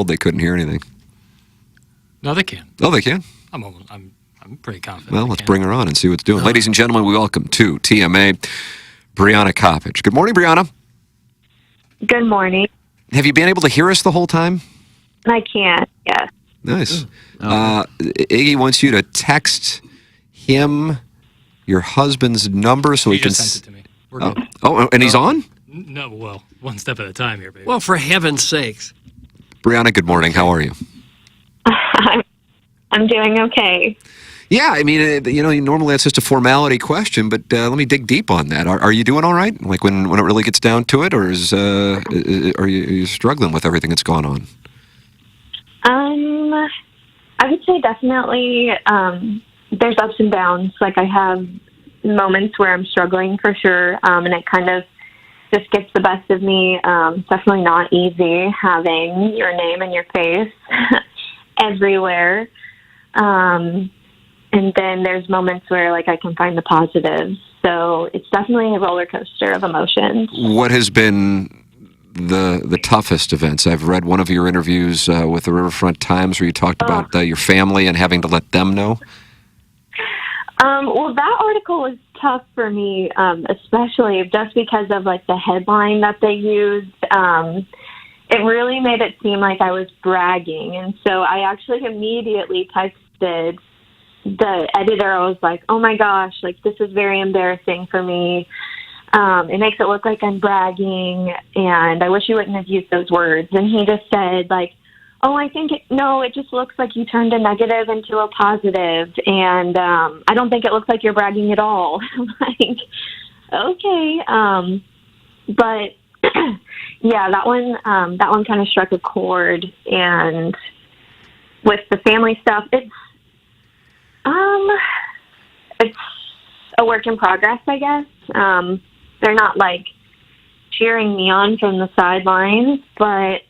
they couldn't hear anything. No, they can. Oh, they can? I'm pretty confident. Well, let's bring her on and see what's doing. Ladies and gentlemen, we welcome to TMA, Brianna Coppage. Good morning, Brianna. Good morning. Have you been able to hear us the whole time? I can't, yes. Nice. Iggy wants you to text him your husband's number so he can... just sent it to me. We're good. Oh, and he's on? No, well, one step at a time here, baby. Well, for heaven's sakes. Brianna, good morning. How are you? I'm doing okay. Yeah, I mean, normally that's just a formality question, but let me dig deep on that. Are you doing all right? Like when it really gets down to it, or are you struggling with everything that's going on? I would say definitely there's ups and downs. Like I have moments where I'm struggling for sure, and it kind of just gets the best of me. It's definitely not easy having your name and your face everywhere. And then there's moments where, like, I can find the positives. So it's definitely a roller coaster of emotions. What has been the toughest events? I've read one of your interviews with the Riverfront Times where you talked about your family and having to let them know. Well, that article was tough for me, especially just because of, like, the headline that they used. It really made it seem like I was bragging. And so I actually immediately texted the editor. I was like, oh my gosh, like this is very embarrassing for me. It makes it look like I'm bragging, and I wish you wouldn't have used those words. And he just said, like, oh, I think it just looks like you turned a negative into a positive, and I don't think it looks like you're bragging at all. I'm like, okay, but yeah, that one kind of struck a chord. And with the family stuff, it's a work in progress, I guess. They're not like cheering me on from the sidelines, but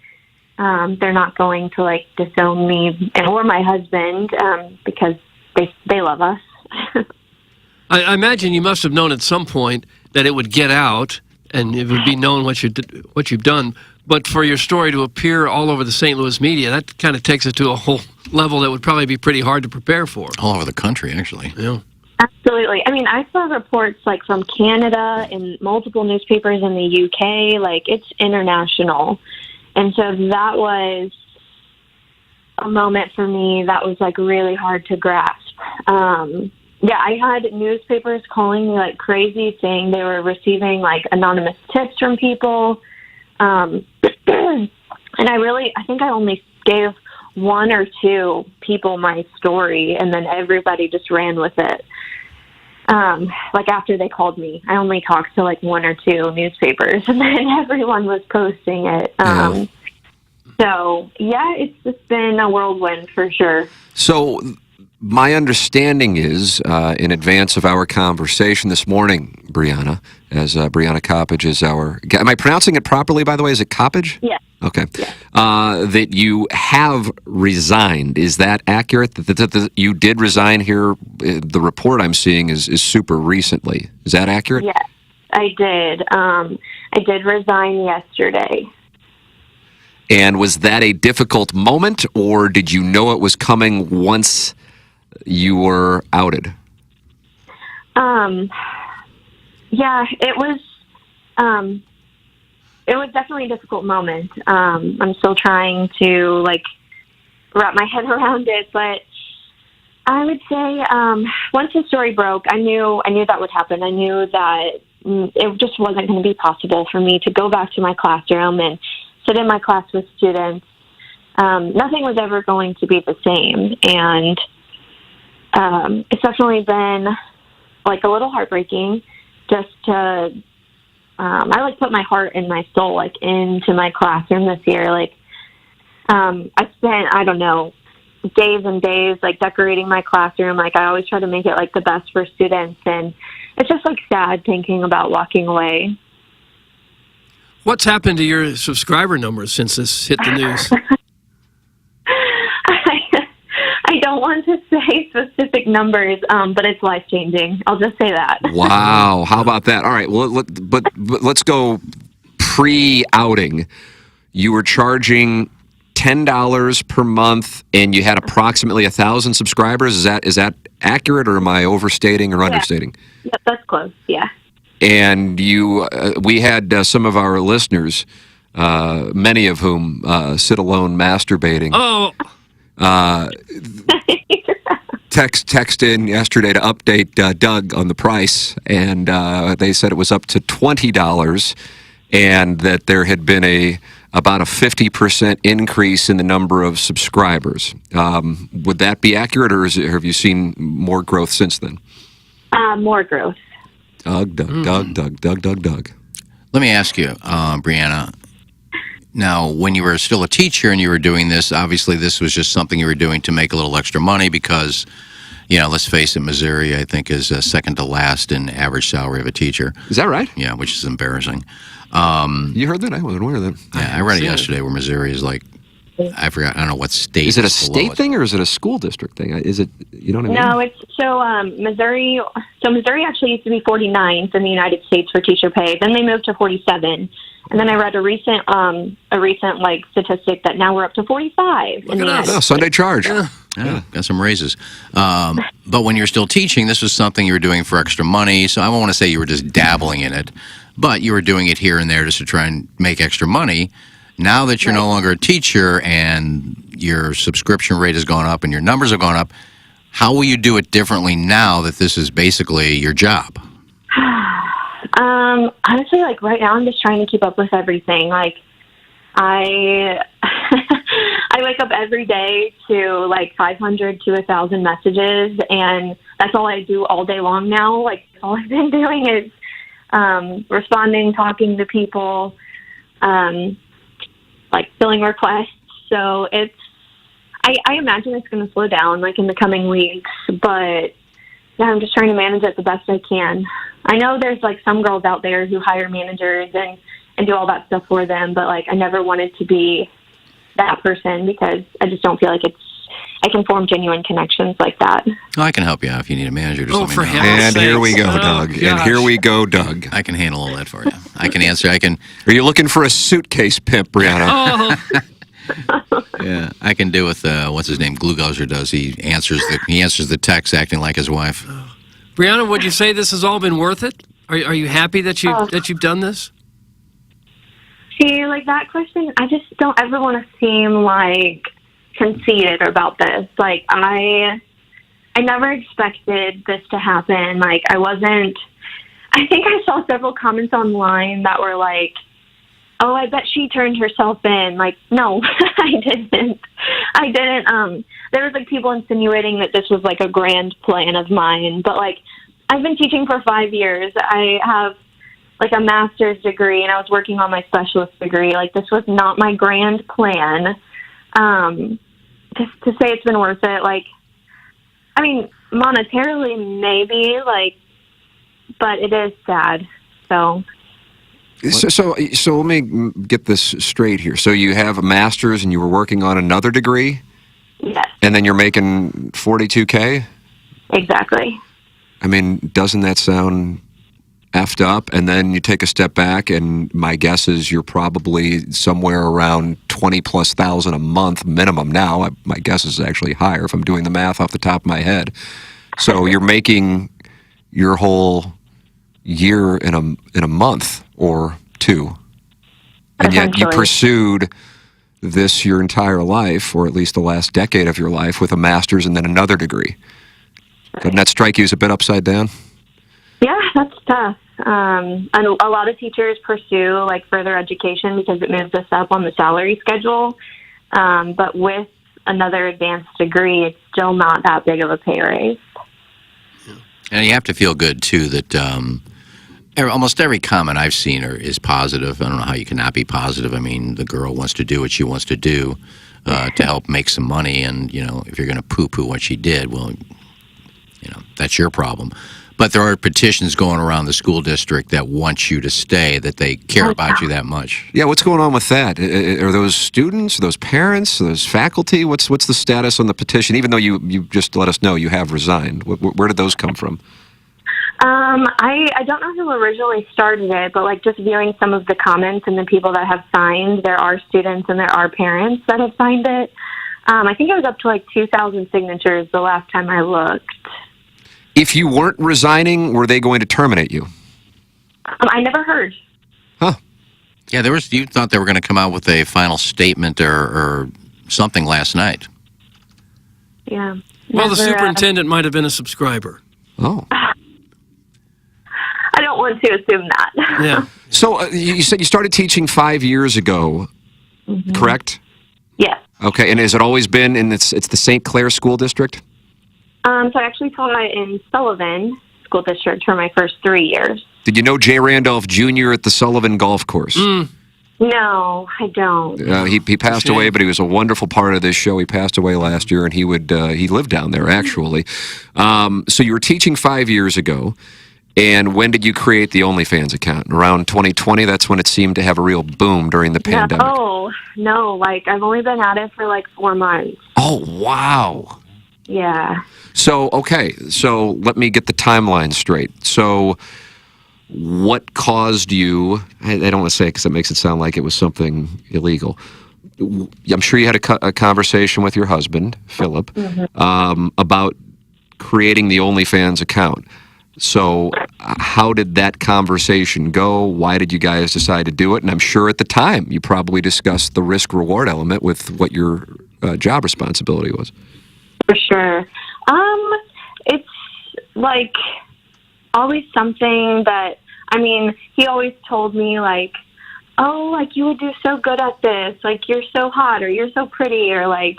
they're not going to like disown me or my husband because they love us. I imagine you must have known at some point that it would get out and it would be known what you've done. But for your story to appear all over the St. Louis media, that kind of takes it to a whole level that would probably be pretty hard to prepare for. All over the country, actually. Yeah. Absolutely. I mean, I saw reports like from Canada and multiple newspapers in the UK. Like, it's international. And so that was a moment for me that was like really hard to grasp. Yeah, I had newspapers calling me like crazy, saying they were receiving like anonymous tips from people. And I think I only gave one or two people my story, and then everybody just ran with it. Like after they called me, I only talked to like one or two newspapers, and then everyone was posting it. So yeah, it's just been a whirlwind for sure. So my understanding is, in advance of our conversation this morning, Brianna, as Brianna Coppage is our... Am I pronouncing it properly, by the way? Is it Coppage? Yes. Okay. Yes. That you have resigned. Is that accurate? That you did resign here? The report I'm seeing is super recently. Is that accurate? Yes, I did. I did resign yesterday. And was that a difficult moment, or did you know it was coming once you were outed? Yeah, it was definitely a difficult moment. I'm still trying to like wrap my head around it, but I would say once the story broke, I knew that would happen. I knew that it just wasn't going to be possible for me to go back to my classroom and sit in my class with students. Nothing was ever going to be the same, and it's definitely been like a little heartbreaking just to, I like put my heart and my soul like into my classroom this year. Like, I spent, I don't know, days and days like decorating my classroom. Like I always try to make it like the best for students, and it's just like sad thinking about walking away. What's happened to your subscriber numbers since this hit the news? I don't want to say specific numbers, but it's life-changing. I'll just say that. Wow. How about that? All right. Well, but let's go pre-outing. You were charging $10 per month, and you had approximately 1,000 subscribers. Is that accurate, or am I overstating or understating? Yep, that's close. Yeah. And we had some of our listeners, many of whom sit alone masturbating. Oh, Text in yesterday to update Doug on the price, and they said it was up to $20, and that there had been about a 50% increase in the number of subscribers. Would that be accurate, or have you seen more growth since then? More growth. Doug. Let me ask you, Brianna. Now, when you were still a teacher and you were doing this, obviously this was just something you were doing to make a little extra money because, let's face it, Missouri, I think, is second to last in average salary of a teacher. Is that right? Yeah, which is embarrassing. You heard that? I wasn't aware of that. Yeah, I read it yesterday where Missouri is like, I forgot, I don't know what state. Is it a below state thing or is it a school district thing? Is it, you know what I mean? No, it's Missouri. So Missouri actually used to be 49th in the United States for teacher pay. Then they moved to 47. And then I read a recent like statistic that now we're up to 45. Look at us. Oh, Sunday charge. Yeah, got some raises. But when you're still teaching, this was something you were doing for extra money. So I won't want to say you were just dabbling in it, but you were doing it here and there just to try and make extra money. Now that you're no longer a teacher and your subscription rate has gone up and your numbers have gone up, how will you do it differently now that this is basically your job? Honestly, like right now, I'm just trying to keep up with everything. Like I wake up every day to like 500 to 1,000 messages, and that's all I do all day long now. Like all I've been doing is responding, talking to people, like filling requests. So I imagine it's going to slow down like in the coming weeks, but yeah, I'm just trying to manage it the best I can. I know there's like some girls out there who hire managers and do all that stuff for them, but like I never wanted to be that person because I just don't feel like I can form genuine connections like that. Well, I can help you out if you need a manager. Just let me for know. heaven's And here we sakes. go, Oh, Doug. And gosh. here we go, Doug. I can handle all that for you. I can answer. Are you looking for a suitcase pimp, Brianna? Oh, Yeah, I can do with what's his name? Glugauser does. He answers the text acting like his wife. Brianna, would you say this has all been worth it? Are you happy that you've done this? See, like that question, I just don't ever want to seem like conceited about this. Like I never expected this to happen. Like I think I saw several comments online that were like, oh, I bet she turned herself in. Like, no, I didn't. There was like people insinuating that this was like a grand plan of mine, but like I've been teaching for 5 years. I have like a master's degree and I was working on my specialist degree. Like this was not my grand plan. Just to say it's been worth it. Like, I mean, monetarily maybe, like, but it is sad. So let me get this straight here. So you have a master's and you were working on another degree? yes, And then you're making $42K? exactly. I mean, doesn't that sound effed up? And then you take a step back, and my guess is you're probably somewhere around 20+ thousand a month minimum now. My guess is actually higher if I'm doing the math off the top of my head. So you're making your whole year in a month or two, and yet you Essentially. pursued this your entire life, or at least the last decade of your life, with a master's and then another degree. Doesn't that strike you as a bit upside down? Yeah, that's tough. And a lot of teachers pursue like further education because it moves us up on the salary schedule. But with another advanced degree, it's still not that big of a pay raise. And you have to feel good too that almost every comment I've seen is positive. I don't know how you cannot be positive. I mean, the girl wants to do what she wants to do to help make some money, and if you're going to poo-poo what she did, well, that's your problem. But there are petitions going around the school district that want you to stay, that they care about you that much. Yeah, what's going on with that? Are those students, those parents, those faculty? What's the status on the petition? Even though you just let us know you have resigned, where did those come from? I don't know who originally started it, but like just viewing some of the comments and the people that have signed, there are students and there are parents that have signed it. I think it was up to like 2,000 signatures the last time I looked. If you weren't resigning, were they going to terminate you? I never heard. Huh. Yeah, you thought they were going to come out with a final statement or something last night. Yeah. Well, the Never, superintendent might have been a subscriber. Oh. I don't want to assume that. Yeah. So you said you started teaching 5 years ago, correct? Yes. Okay, and has it always been it's the St. Clair School District? So I actually taught in Sullivan School District for my first 3 years. Did you know Jay Randolph Jr. at the Sullivan Golf Course? No, I don't. He passed away, but he was a wonderful part of this show. He passed away last year, and he lived down there, actually. So you were teaching 5 years ago, and when did you create the OnlyFans account? Around 2020? That's when it seemed to have a real boom during the pandemic. No, like I've only been at it for like 4 months. Oh, wow. Yeah. So, okay, so let me get the timeline straight. So what caused you, I don't want to say it because it makes it sound like it was something illegal. I'm sure you had a conversation with your husband, Philip, about creating the OnlyFans account. So how did that conversation go? Why did you guys decide to do it? And I'm sure at the time you probably discussed the risk-reward element with what your job responsibility was. For sure. It's like always something that, I mean, he always told me like, oh, like you would do so good at this, like you're so hot or you're so pretty or like,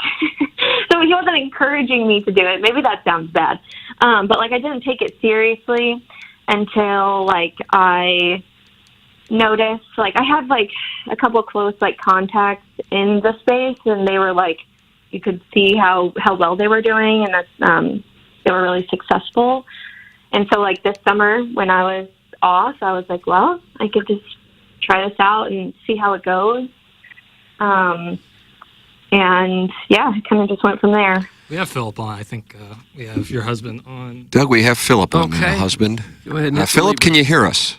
so he wasn't encouraging me to do it. Maybe that sounds bad. But like I didn't take it seriously until like I noticed, like I have like a couple close like contacts in the space and they were like, you could see how well they were doing and that's, they were really successful. And so like this summer when I was off, I was like, well, I could just try this out and see how it goes. And yeah, it kind of just went from there. We have Philip on. I think we have your husband on. Doug, we have Philip on, Okay. husband. Go ahead and Philip, can you hear us?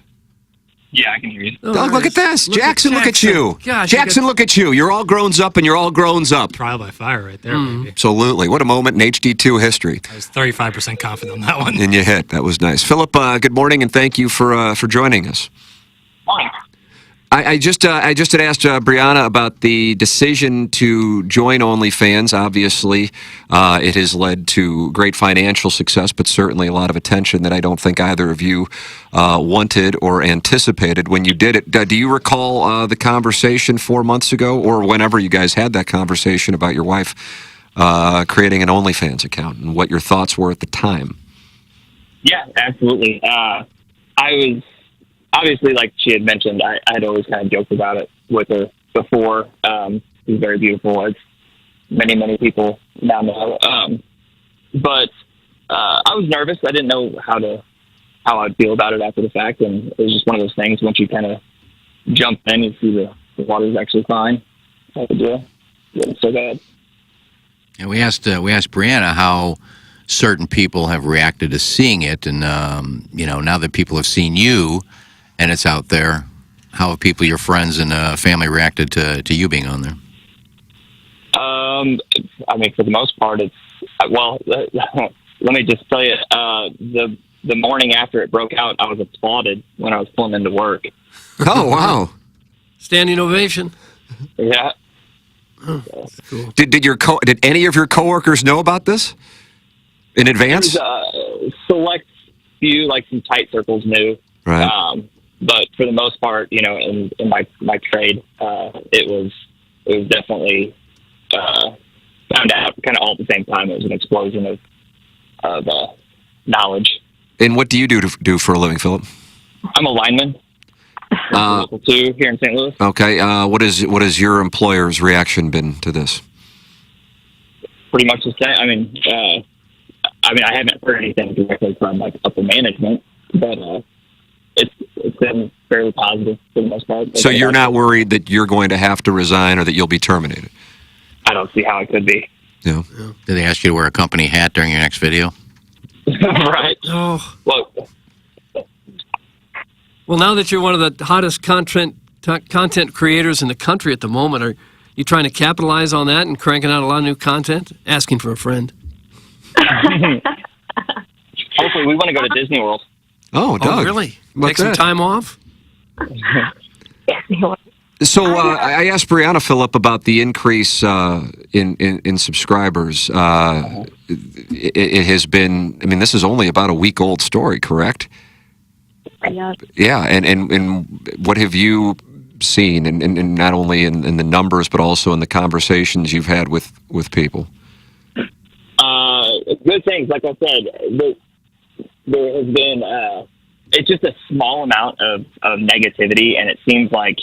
Yeah, I can hear you. Oh, Doug, look at this. Jackson, look at you. Gosh, Jackson, look at you. You're all grown up and you're all grown up. Trial by fire right there, baby. Absolutely. What a moment in HD2 history. I was 35% confident on that one. And you hit. That was nice. Philip, good morning and thank you for joining us. Fine. I just had asked Brianna about the decision to join OnlyFans. Obviously, it has led to great financial success, but certainly a lot of attention that I don't think either of you wanted or anticipated when you did it. Do you recall the conversation 4 months ago or whenever you guys had that conversation about your wife creating an OnlyFans account and what your thoughts were at the time? Yeah, absolutely. I was obviously, like she had mentioned, I had always kind of joked about it with her before. She's very beautiful, as many people now know. But I was nervous. I didn't know how I'd feel about it after the fact, and it was just one of those things. Once you kind of jump in, you see the water's actually fine. Type of deal. It wasn't so bad. And we asked Brianna how certain people have reacted to seeing it, and now that people have seen you and it's out there, how have people, your friends and family, reacted to you being on there? I mean, for the most part, it's let me just tell you, the morning after it broke out, I was applauded when I was pulling into work. Oh, wow. Standing ovation. Yeah. Cool. Did any of your coworkers know about this in advance? Select few, like some tight circles knew. Right. But for the most part, in my trade, it was definitely found out kind of all at the same time. It was an explosion of knowledge. And what do you do for a living, Philip? I'm a lineman. Local 2 here in St. Louis. Okay. What is your employer's reaction been to this? Pretty much the same. I mean, I haven't heard anything directly from like upper management, but it's been fairly positive for the most part. So you're not worried that you're going to have to resign or that you'll be terminated? I don't see how it could be. Yeah. Did they ask you to wear a company hat during your next video? Right. Oh, Well, Well, now that you're one of the hottest content creators in the country at the moment, are you trying to capitalize on that and cranking out a lot of new content? Asking for a friend. Hopefully, we want to go to Disney World. Oh, Doug. Oh, really? What's Take some that? time off? So I asked Brianna Phillip about the increase in subscribers. It has been. I mean, this is only about a week old story, correct? Yeah. Yeah, and what have you seen, and not only in the numbers, but also in the conversations you've had with people? Good things. Like I said, there has been. It's just a small amount of negativity, and it seems like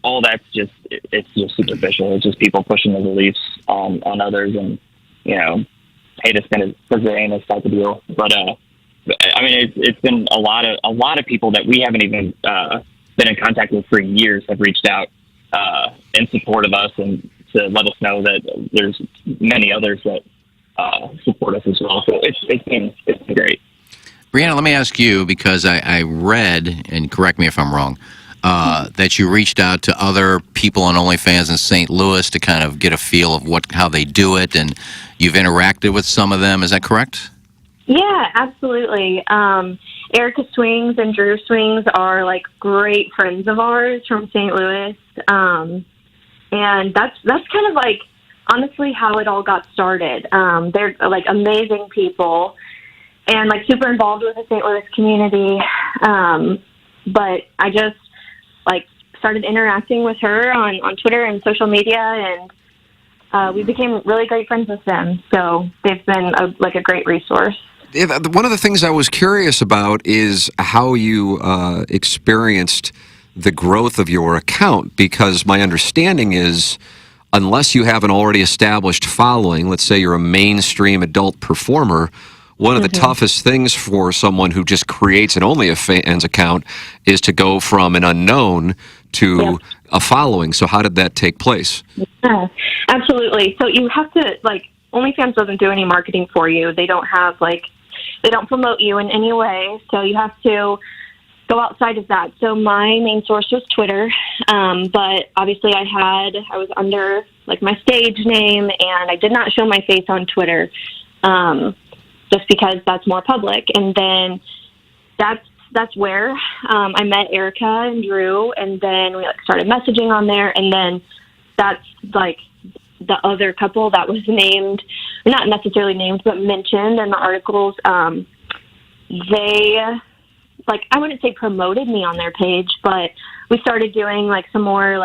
all that's it's just superficial. It's just people pushing their beliefs on others, and hate us for grain type of deal. But I mean, it's been a lot of people that we haven't even been in contact with for years have reached out in support of us and to let us know that there's many others that support us as well. So it's been great. Brianna, let me ask you, because I read, and correct me if I'm wrong, that you reached out to other people on OnlyFans in St. Louis to kind of get a feel of how they do it, and you've interacted with some of them. Is that correct? Yeah, absolutely. Erica Swings and Drew Swings are like great friends of ours from St. Louis, and that's kind of like honestly how it all got started. They're like amazing people and like super involved with the St. Louis community. But I just like started interacting with her on Twitter and social media, and we became really great friends with them. So they've been a great resource. One of the things I was curious about is how you experienced the growth of your account, because my understanding is unless you have an already established following, let's say you're a mainstream adult performer, one of the toughest things for someone who just creates an OnlyFans account is to go from an unknown to a following. So how did that take place? Yeah, absolutely. So you have to, OnlyFans doesn't do any marketing for you. They don't have, they don't promote you in any way. So you have to go outside of that. So my main source was Twitter. But obviously I was under, my stage name, and I did not show my face on Twitter. Just because that's more public. And then that's where I met Erica and Drew, and then we started messaging on there, and then that's the other couple that was named, not necessarily named, but mentioned in the articles. They I wouldn't say promoted me on their page, but we started doing some more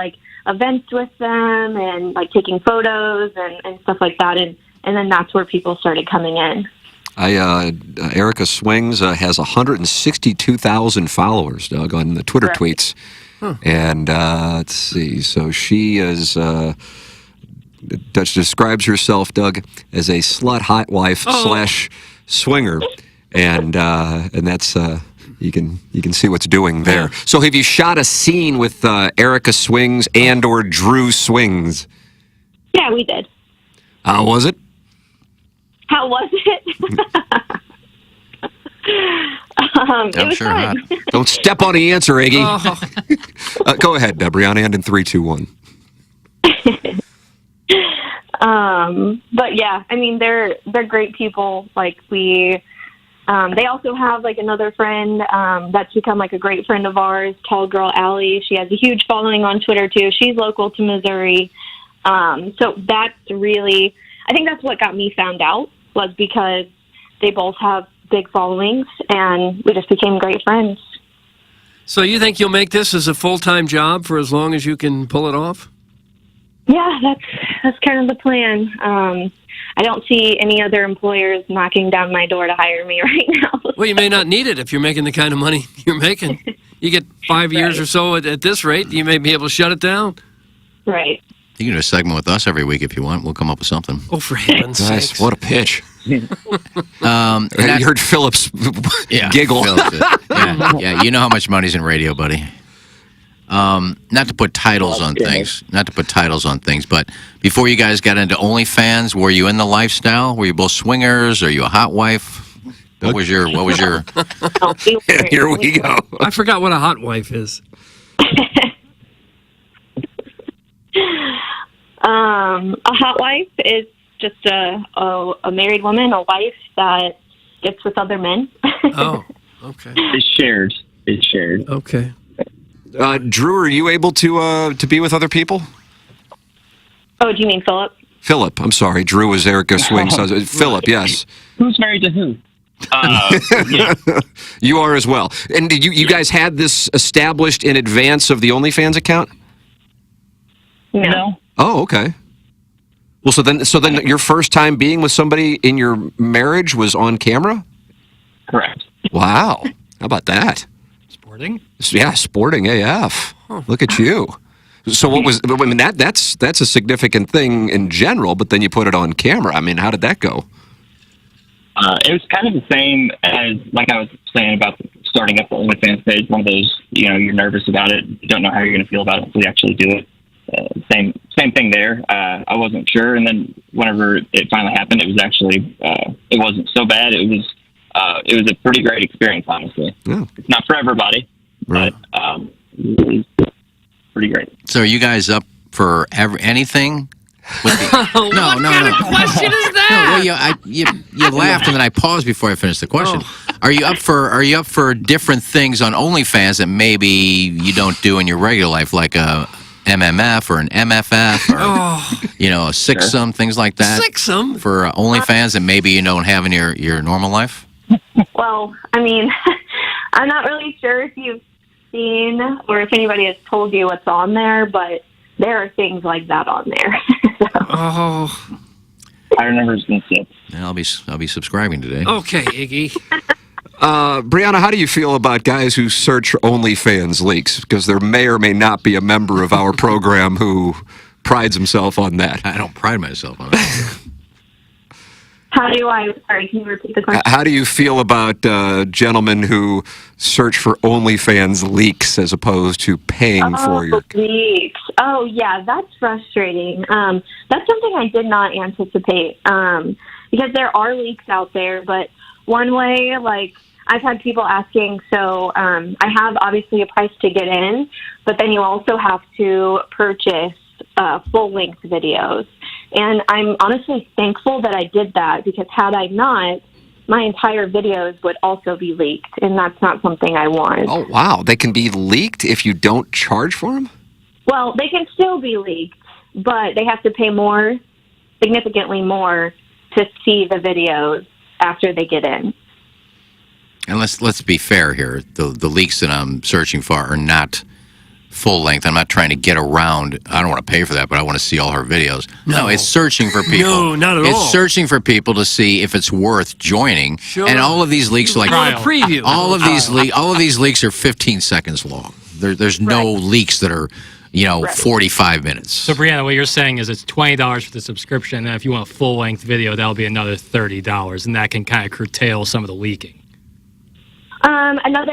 events with them and taking photos and stuff like that, and then that's where people started coming in. Erica Swings has 162,000 followers, Doug, on the Twitter tweets. Huh. And let's see. So she is, describes herself, Doug, as a slut hot wife / swinger. And that's, you can see what's doing there. So have you shot a scene with Erica Swings and or Drew Swings? Yeah, we did. How was it? How was it? It was fun. Don't step on the answer, Iggy. Go ahead, Brianna, and in 3, 2, 1. But yeah, I mean, they're great people. They also have another friend that's become a great friend of ours, Tall Girl Allie. She has a huge following on Twitter too. She's local to Missouri. So that's really, I think that's what got me found out, was because they both have big followings, and we just became great friends. So you think you'll make this as a full-time job for as long as you can pull it off? Yeah, that's kind of the plan. I don't see any other employers knocking down my door to hire me right now. Well, you may not need it if you're making the kind of money you're making. You get 5 years or so at this rate, you may be able to shut it down. Right. You can do a segment with us every week if you want. We'll come up with something. Oh, for heaven's sakes. What a pitch. You heard Phillips giggle. Yeah, you know how much money's in radio, buddy. Not to put titles on things, but before you guys got into OnlyFans, were you in the lifestyle? Were you both swingers? Are you a hot wife? What was your? Here we go. I forgot what a hot wife is. A hot wife is just a married woman, a wife that gets with other men. Oh, okay. It's shared. Okay. Drew, are you able to be with other people? Oh, do you mean Philip? Philip, I'm sorry. Drew was Erica Swing's husband. Philip, yes. Who's married to who? Yeah. You are as well. And did you guys had this established in advance of the OnlyFans account? No. Oh, okay. Well, so then your first time being with somebody in your marriage was on camera? Correct. Wow. How about that? Sporting? Yeah, sporting AF. Look at you. So what was? I mean, that's a significant thing in general, but then you put it on camera. I mean, how did that go? It was kind of the same as, like I was saying about starting up the OnlyFans page. One of those, you're nervous about it, you don't know how you're going to feel about it until you actually do it. Same thing there. I wasn't sure, and then whenever it finally happened, it was actually it wasn't so bad. It was a pretty great experience, honestly. Yeah. It's not for everybody, Right. but it was pretty great. So are you guys up for anything? With the, What kind of question is that? No, well, you laughed and then I paused before I finished the question. Are you up for different things on OnlyFans that maybe you don't do in your regular life, like a MMF or an MFF or a sixsome, things like that? Sixsome for OnlyFans that maybe you don't have in your normal life? Well, I mean, I'm not really sure if you've seen or if anybody has told you what's on there, but there are things like that on there. Oh. I remember it's been sick. I'll be subscribing today. Okay, Iggy. Brianna, how do you feel about guys who search for OnlyFans leaks? Because there may or may not be a member of our program who prides himself on that. I don't pride myself on it. Sorry, can you repeat the question? How do you feel about gentlemen who search for OnlyFans leaks as opposed to paying for your... leaks. Oh, yeah, that's frustrating. That's something I did not anticipate because there are leaks out there, but one way, like, I've had people asking, so I have obviously a price to get in, but then you also have to purchase full-length videos. And I'm honestly thankful that I did that because had I not, my entire videos would also be leaked, and that's not something I want. Oh, wow. They can be leaked if you don't charge for them? Well, they can still be leaked, but they have to pay more, significantly more, to see the videos after they get in. And let's be fair here. The leaks that I'm searching for are not full length. I'm not trying to get around. I don't want to pay for that, but I want to see all her videos. No, it's searching for people. No, not at all. It's searching for people to see if it's worth joining. Sure. And all of these leaks are like preview. All of these leaks are 15 seconds long. There's no leaks that are 45 minutes. So, Brianna, what you're saying is it's $20 for the subscription, and if you want a full-length video, that'll be another $30, and that can kind of curtail some of the leaking.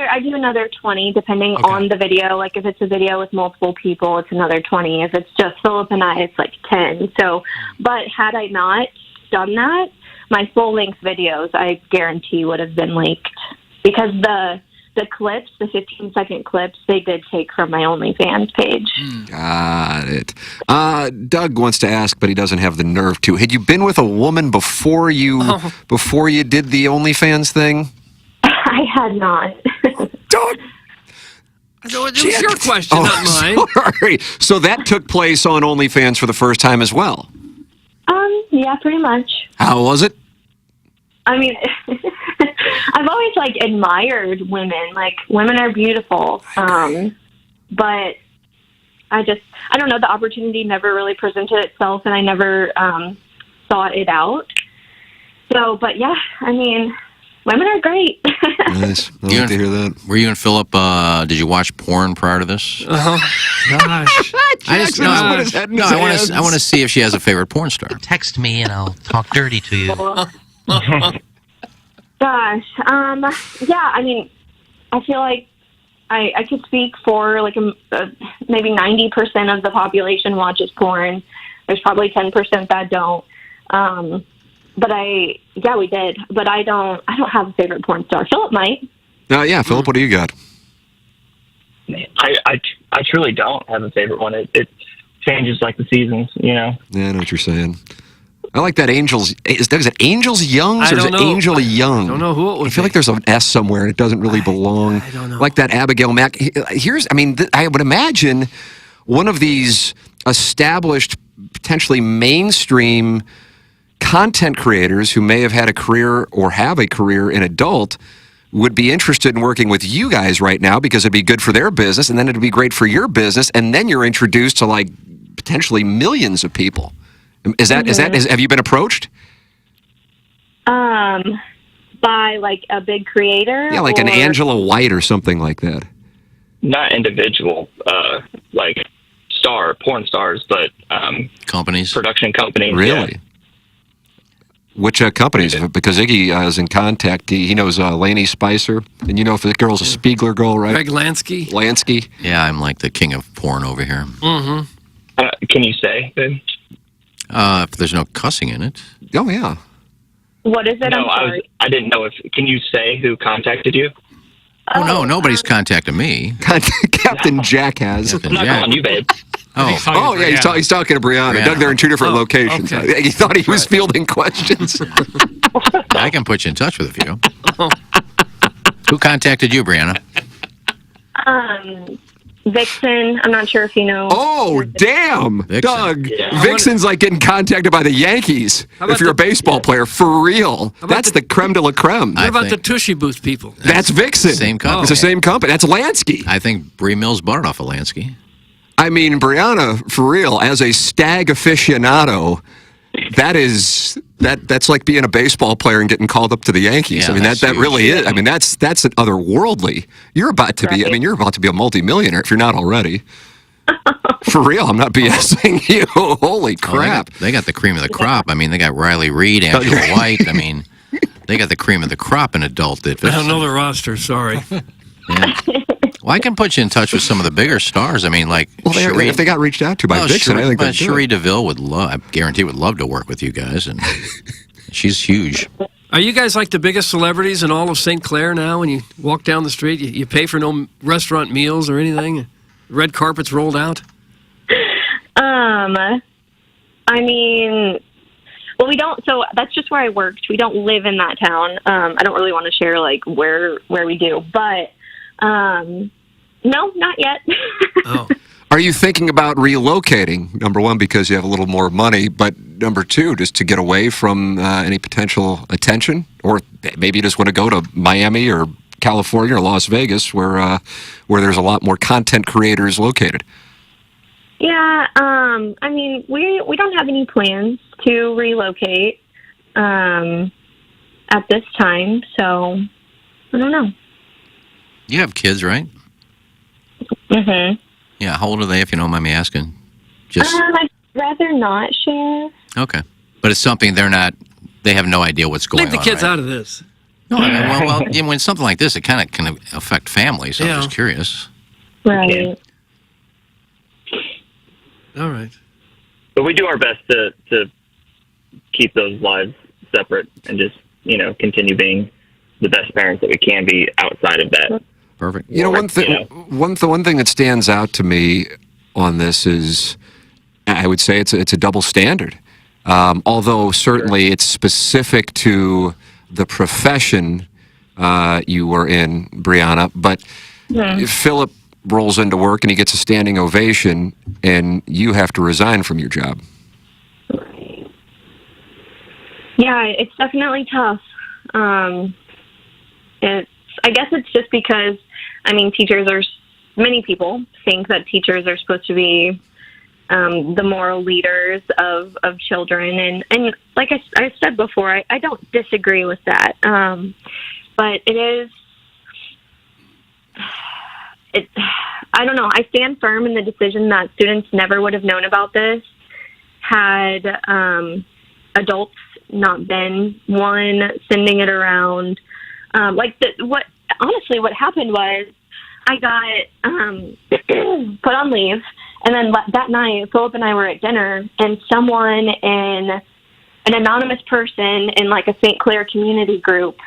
I do another 20 depending on the video. Like if it's a video with multiple people, it's another 20. If it's just Philip and I, it's like 10. So, but had I not done that, my full length videos, I guarantee would have been leaked because the clips, the 15-second clips, they did take from my OnlyFans page. Got it. Doug wants to ask, but he doesn't have the nerve to. Had you been with a woman before you did the OnlyFans thing? I had not. Doug! It was your question, not mine. Sorry. So that took place on OnlyFans for the first time as well? Yeah, pretty much. How was it? I mean, I've always, admired women. Like, women are beautiful. But I don't know, the opportunity never really presented itself, and I never sought it out. So, but yeah, I mean... Women are great. Nice. I like to hear that. Were you and Philip, did you watch porn prior to this? Oh, gosh. I want to see if she has a favorite porn star. Text me and I'll talk dirty to you. Gosh. Yeah, I mean, I feel like I could speak for maybe 90% of the population watches porn. There's probably 10% that don't. we did. But I don't have a favorite porn star. Philip might. Yeah, Philip, what do you got? Man, I truly don't have a favorite one. It changes like the seasons, you know. Yeah, I know what you're saying. I like that Angels. Is it Angels Youngs I or is don't it know. Angel Young? I don't know who it would I feel be. like there's an S somewhere and it doesn't really belong. I don't know. Like that Abigail Mack. I would imagine one of these established, potentially mainstream content creators who may have had a career or have a career in adult would be interested in working with you guys right now because it'd be good for their business and then it'd be great for your business and then you're introduced to like potentially millions of people. Have you been approached? By like a big creator? Yeah, like an Angela White or something like that. Not individual, like porn stars, but Companies. production companies. Really? Yeah. Which companies? Because Iggy is in contact. He knows Lainey Spicer. And you know if the girl's a Spiegler girl, right? Greg Lansky. Lansky. Yeah, I'm like the king of porn over here. Can you say? If there's no cussing in it. Oh, yeah. What is it? No, I'm sorry. I didn't know if. Can you say who contacted you? Oh, no, nobody's contacted me. Captain Jack has. I'm not Jack. calling you, babe. Oh, Oh, yeah, he's talking to Brianna. Doug, they're in two different locations. okay. He thought he was fielding questions. I can put you in touch with a few. Who contacted you, Brianna? Vixen. I'm not sure if you know. Oh, damn. Vixen. Doug, Yeah. Vixen's like getting contacted by the Yankees about if you're a the- baseball player. For real. That's the creme de la creme. What about the think- Tushy Booth people? That's Vixen. Same company. It's the same company. That's Lansky. I think Bree Mills bought it off of Lansky. I mean, Brianna, for real, as a stag aficionado, that's like being a baseball player and getting called up to the Yankees. Yeah, I mean, that's that huge. really is. I mean, that's an otherworldly. You're about to be. I mean, you're about to be a multimillionaire if you're not already. For real, I'm not BSing you. Holy crap! They got the cream of the crop. I mean, they got Riley Reid, Angela White. I mean, they got the cream of the crop in adult. I don't know the roster. Sorry. Yeah. Well, I can put you in touch with some of the bigger stars. I mean, like Well, Cherie. if they got reached out to by Vixen, I think they'd do Cherie it. DeVille would love. I guarantee would love to work with you guys, and she's huge. Are you guys like the biggest celebrities in all of St. Clair now? When you walk down the street, you pay for no restaurant meals or anything? Red carpets rolled out? I mean, well, we don't. So that's just where I worked. We don't live in that town. I don't really want to share like where we do, but no, not yet. Oh. Are you thinking about relocating? Number one, because you have a little more money, but number two, just to get away from any potential attention, or maybe you just want to go to Miami or California or Las Vegas, where there's a lot more content creators located. Yeah, I mean, we don't have any plans to relocate at this time, so I don't know. You have kids, right? Mm-hmm. Yeah. How old are they, if you don't mind me asking? Just I'd rather not share. okay. But it's something they're not. They have no idea what's going Leave the on. kids right? out of this. No, I mean, well, yeah, when something like this, it kind of can affect families. So Yeah. I'm just curious. Right. All right. But we do our best to keep those lives separate and just, continue being the best parents that we can be outside of that. Perfect. You know, one thing that stands out to me on this is, I would say it's a double standard. Although certainly it's specific to the profession you were in, Brianna, but Philip rolls into work and he gets a standing ovation, and you have to resign from your job. Yeah, it's definitely tough. I guess it's just because, many people think that teachers are supposed to be the moral leaders of children. And like I said before, I don't disagree with that. But I don't know. I stand firm in the decision that students never would have known about this had adults not been one sending it around. What happened was I got put on leave, and then that night Philip and I were at dinner, and someone in an anonymous person in like a St. Clair community group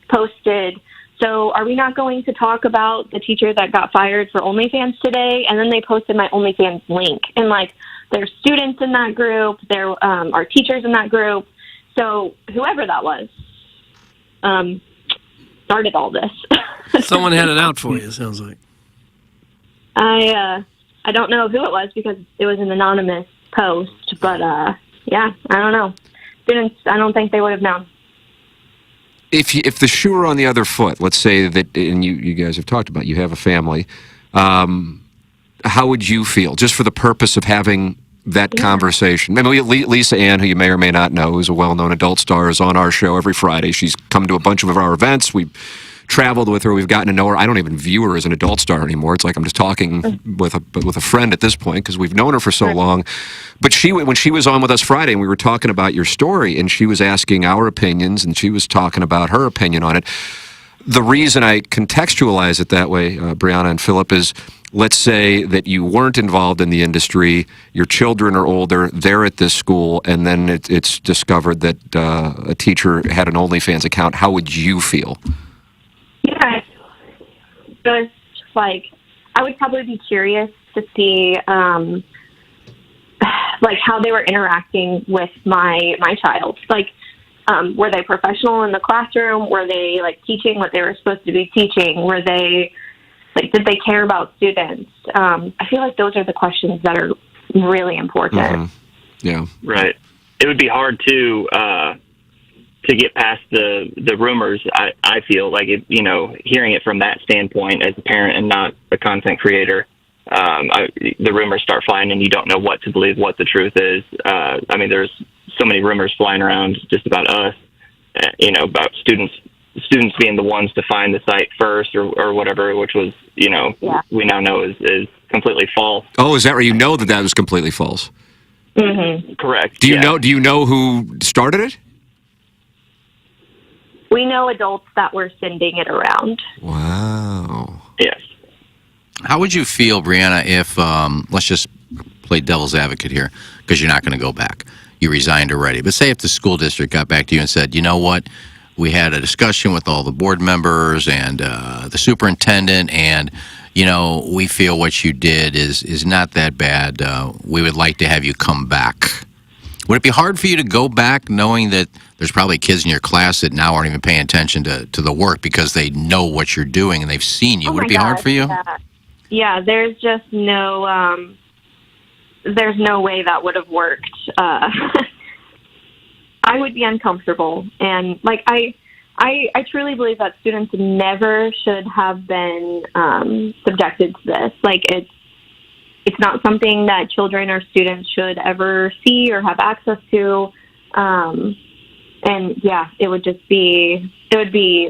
posted, "So are we not going to talk about the teacher that got fired for OnlyFans today?" And then they posted my OnlyFans link. And like, there's students in that group, there are teachers in that group. So whoever that was started all this. Someone had it out for you, it sounds like. I don't know who it was because it was an anonymous post, but yeah, I don't know. Students, I don't think they would have known. If the shoe were on the other foot, let's say that, and you guys have talked about, you have a family, how would you feel, just for the purpose of having that conversation? I mean, Lisa Ann, who you may or may not know, is a well-known adult star, is on our show every Friday. She's come to a bunch of our events. We've traveled with her. We've gotten to know her. I don't even view her as an adult star anymore. It's like I'm just talking with a friend at this point because we've known her for so long. But when she was on with us Friday, and we were talking about your story, and she was asking our opinions, and she was talking about her opinion on it. The reason I contextualize it that way, Brianna and Philip, is let's say that you weren't involved in the industry, your children are older, they're at this school, and then it's discovered that a teacher had an OnlyFans account. How would you feel? Yeah, just like, I would probably be curious to see like how they were interacting with my child. Like, were they professional in the classroom? Were they like teaching what they were supposed to be teaching? Were they like, did they care about students? I feel like those are the questions that are really important. Mm-hmm. Yeah, right. It would be hard to get past the rumors. I feel like hearing it from that standpoint as a parent and not a content creator. The rumors start flying, and you don't know what to believe, what the truth is. I mean, there's so many rumors flying around just about us, about students being the ones to find the site first or whatever, which was, we now know is completely false. Oh, is that right? You know that was completely false? Mm-hmm. Correct. Do you know who started it? We know adults that were sending it around. Wow. Yes. How would you feel, Brianna, if, let's just play devil's advocate here, because you're not going to go back. You resigned already. But say if the school district got back to you and said, you know what, we had a discussion with all the board members and the superintendent, and, we feel what you did is not that bad. We would like to have you come back. Would it be hard for you to go back knowing that there's probably kids in your class that now aren't even paying attention to the work because they know what you're doing and they've seen you? Would it be hard for you? Yeah, there's just no way that would have worked. I would be uncomfortable, and like I truly believe that students never should have been subjected to this. Like, it's not something that children or students should ever see or have access to. And yeah, it would be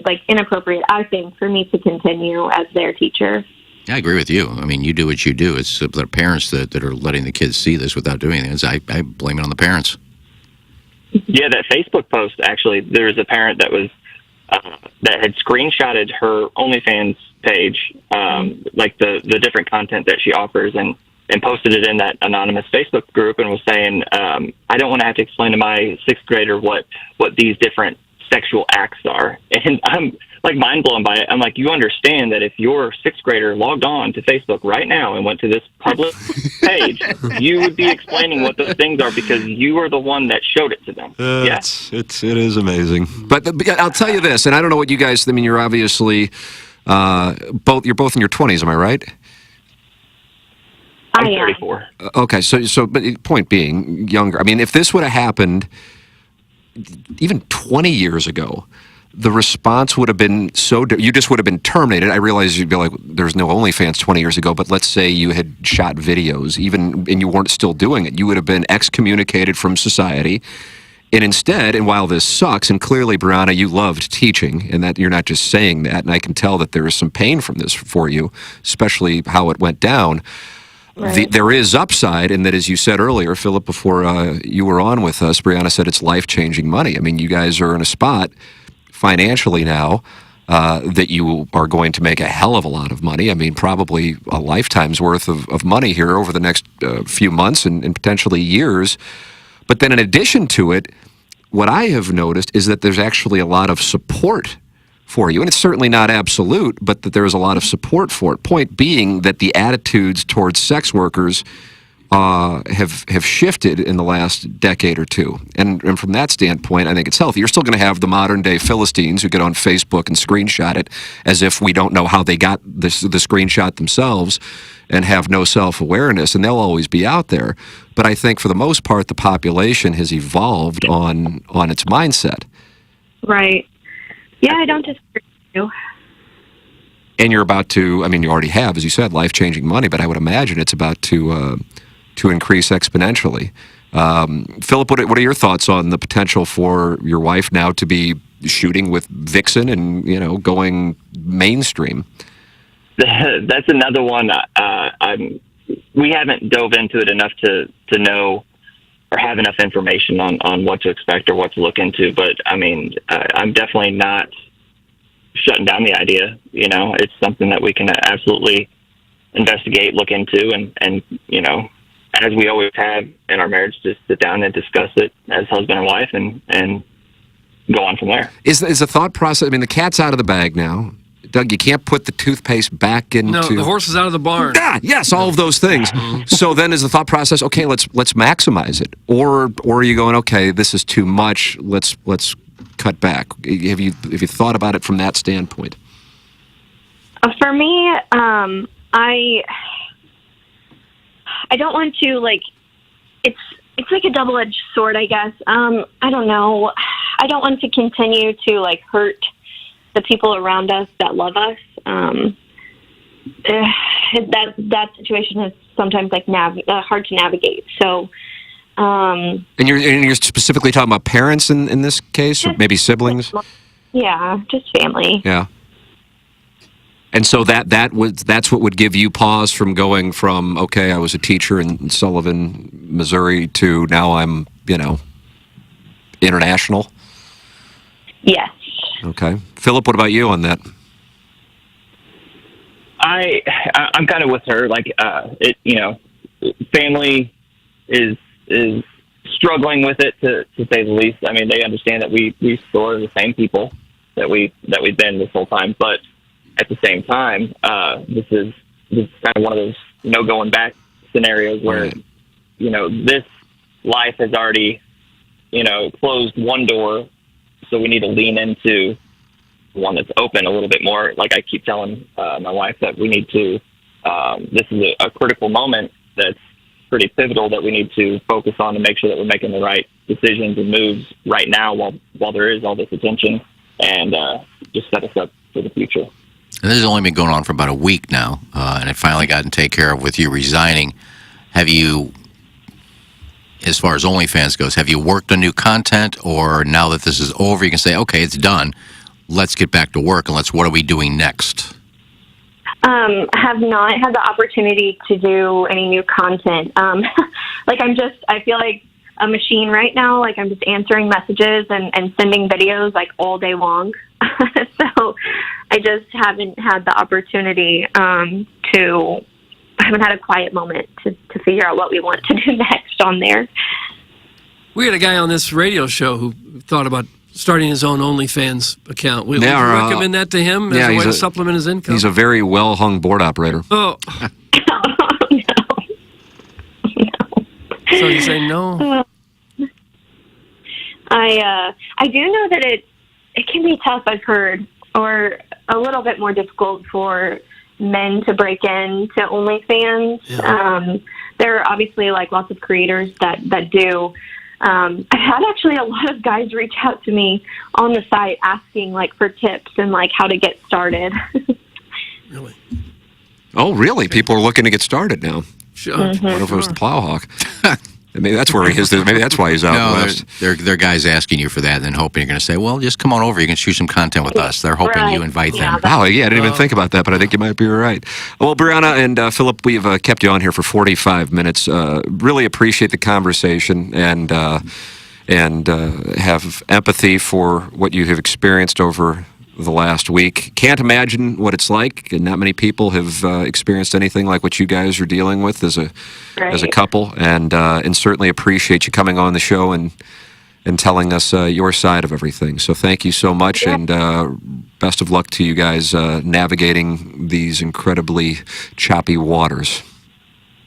like inappropriate, I think, for me to continue as their teacher. I agree with you. I mean, you do what you do. It's the parents that are letting the kids see this without doing anything. I blame it on the parents. Yeah, that Facebook post, actually, there was a parent that was that had screenshotted her OnlyFans page, like the different content that she offers, and posted it in that anonymous Facebook group, and was saying, I don't want to have to explain to my sixth grader what these different sexual acts are. And I'm like mind blown by it. I'm like, you understand that if your sixth grader logged on to Facebook right now and went to this public page, you would be explaining what those things are because you are the one that showed it to them. It is amazing. But I'll tell you this, and I don't know what you guys, I mean, you're obviously you're both in your 20s, am I right? I'm 34. Okay, but point being, younger. I mean, if this would have happened even 20 years ago, the response would have been you just would have been terminated. I realize you'd be like, there's no OnlyFans 20 years ago, but let's say you had shot videos, and you weren't still doing it. You would have been excommunicated from society. And instead, and while this sucks, and clearly, Brianna, you loved teaching, and that you're not just saying that, and I can tell that there is some pain from this for you, especially how it went down. Right. There is upside in that, as you said earlier, Philip, before you were on with us, Brianna said it's life-changing money. I mean, you guys are in a spot financially now that you are going to make a hell of a lot of money. I mean, probably a lifetime's worth of money here over the next few months and potentially years. But then in addition to it, what I have noticed is that there's actually a lot of support for you. And it's certainly not absolute, but that there is a lot of support for it. Point being that the attitudes towards sex workers have shifted in the last decade or two. And from that standpoint, I think it's healthy. You're still going to have the modern-day Philistines who get on Facebook and screenshot it as if we don't know how they got the screenshot themselves and have no self-awareness, and they'll always be out there. But I think for the most part, the population has evolved on its mindset. Right. Yeah, I don't disagree with you. And you're about to, I mean, you already have, as you said, life-changing money, but I would imagine it's about to increase exponentially. Philip, what are your thoughts on the potential for your wife now to be shooting with Vixen and, you know, going mainstream? That's another one. We haven't dove into it enough to know or have enough information on what to expect or what to look into. But I mean, I'm definitely not shutting down the idea. You know, it's something that we can absolutely investigate, look into, and you know, as we always have in our marriage, just sit down and discuss it as husband and wife and go on from there. Is the thought process, I mean, the cat's out of the bag now. Doug, you can't put the toothpaste back into... No, the horse is out of the barn. Ah, yes, all of those things. So then is the thought process, okay, let's maximize it? Or are you going, okay, this is too much, let's cut back? Have you thought about it from that standpoint? For me, I don't want to, like, it's like a double-edged sword, I guess. I don't know. I don't want to continue to, like, hurt the people around us that love us. That situation is sometimes, like, hard to navigate. So, and you're specifically talking about parents in this case, or maybe siblings? Yeah, just family. Yeah. And so that's what would give you pause from going from, okay, I was a teacher in Sullivan, Missouri, to now I'm, you know, international? Yes. Okay. Philip, what about you on that? I'm kind of with her. Like, you know, family is struggling with it to say the least. I mean, they understand that we still the same people that we've been this whole time, but at the same time, this is kind of one of those no going back scenarios where, right, you know, this life has already, you know, closed one door, so we need to lean into one that's open a little bit more. Like I keep telling my wife that we need to, this is a critical moment that's pretty pivotal that we need to focus on to make sure that we're making the right decisions and moves right now while there is all this attention, and just set us up for the future. And this has only been going on for about a week now, and it finally gotten taken care of with you resigning. Have you, as far as OnlyFans goes, have you worked on new content, or now that this is over, you can say, okay, it's done, let's get back to work, and what are we doing next? Have not had the opportunity to do any new content. Like I feel like a machine right now. Like I'm just answering messages and sending videos like all day long. So I just haven't had the opportunity I haven't had a quiet moment to figure out what we want to do next on there. We had a guy on this radio show who thought about starting his own OnlyFans account. Would you recommend that to him as a way to supplement his income? He's a very well-hung board operator. Oh. No. So you say no? I do know that it can be tough, I've heard, or a little bit more difficult for men to break into OnlyFans. Yeah. There are obviously like lots of creators that do. I've had actually a lot of guys reach out to me on the site asking like for tips and like how to get started. Really? Oh, really? People are looking to get started now. Sure. Mm-hmm. What if it was the Plowhawk? Maybe that's where he is. Maybe that's why he's out west. They're guys asking you for that and then hoping you're going to say, well, just come on over. You can shoot some content with us. They're hoping you invite them. Wow, yeah, I didn't even think about that, but I think you might be right. Well, Brianna and Philip, we've kept you on here for 45 minutes. Really appreciate the conversation and have empathy for what you have experienced over the last week. Can't imagine what it's like, and not many people have experienced anything like what you guys are dealing with as a couple. And certainly appreciate you coming on the show and telling us your side of everything. So thank you so much, and best of luck to you guys navigating these incredibly choppy waters.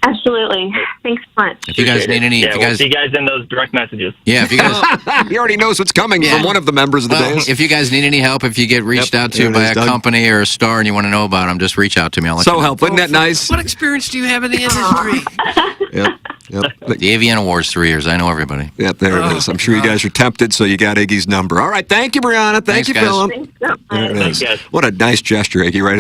Absolutely. Thanks so much. If you guys need any, we'll see you guys in those direct messages. Yeah, if you guys, he already knows what's coming from one of the members of the days. If you guys need any help, if you get reached out to by a company or a star and you want to know about them, just reach out to me. I'll let you know. Help. Isn't that nice? What experience do you have in the industry? Yep. The Avian Awards 3 years. I know everybody. Yep, there it is. I'm sure you guys are tempted, so you got Iggy's number. All right, thank you, Brianna. Thank you, guys. Philip. Thanks so much. There it is. Thanks, guys. What a nice gesture, Iggy, right?